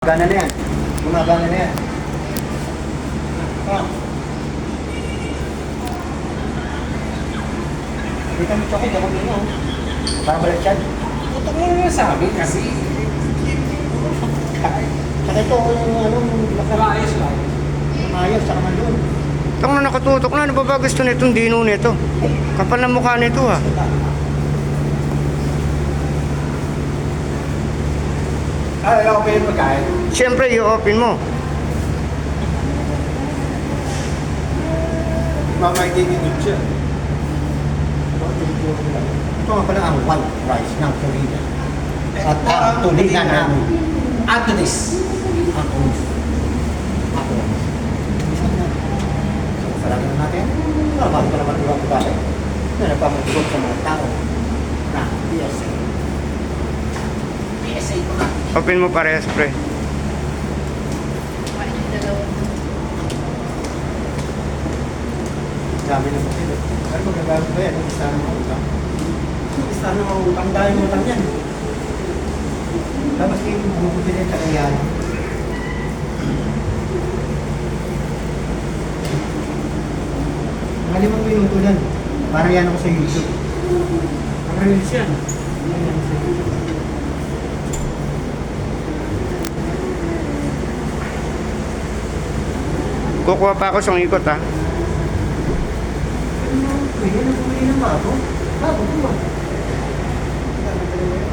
Gumagana na yan. Gumagana na yan. Oh. Kita mo ito ako, ako nyo. Parang balik siya. Putok mo naman sa amin kasi. Saka ito, Maayos lang. ayos, saka man doon. Itong na nakatutok na, ano ba ba gusto nitong dino nito? Kapal na mukha nito ah. Alam ko pa yung pagkain. Siyempre, i-open mo. Mamakikinigit siya. Ito nga pala ang white rice ng Korea. At ang tulinan namin. Antonis. Ang tulis. Ako. So, palagi na natin. Bago pa naman ibang bagay na nagpapatugot sa mga tao na PSA. PSA ko na. Open mo parehas, pre. Dami na po sila. Pero magagawa ba yan? Isa na mga utang. Isa na mga utang. Dahil mo utang yan. Tapos kayo bubuli ng kakayan. Mga 5 minuto lang. Parang yan ako sa YouTube. Ang reels yan. Yan ako sa YouTube. Kukuha pa ako sa ikot ah. Pwede na bumili ng bago. Bago po.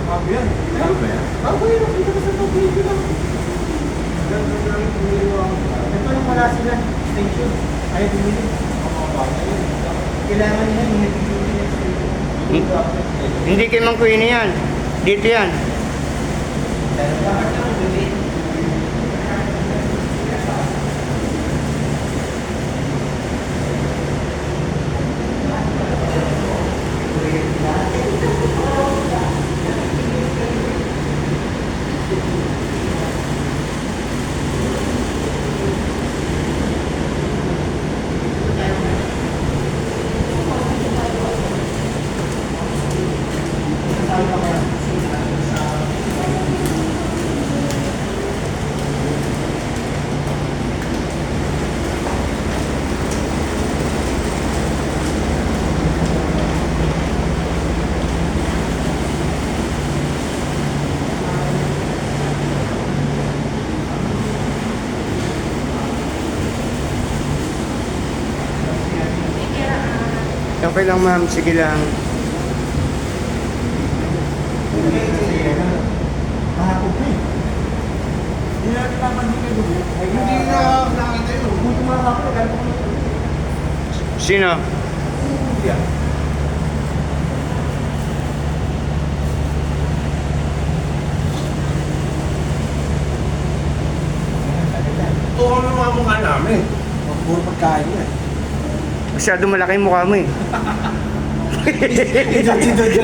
Bago yan. Ano ba yan? Bago yun. Nakita ko sa pag-video lang. Ito lang wala sila. Station. Ayaw bumili. Kailangan nila yung nag-beauty na station. Hindi kay Mang Queenie yan. Dito yan. Okay lang ma'am, sige lang. Mahapog na eh. Hindi natin naman dito. Hindi na nakakita yun. Buto mahapog. Kaya ko Sino? yan. Ito ang mga mukha namin. Puro pagkain yan. Masyado malaki yung mukha mo eh. Ito, ito, ito.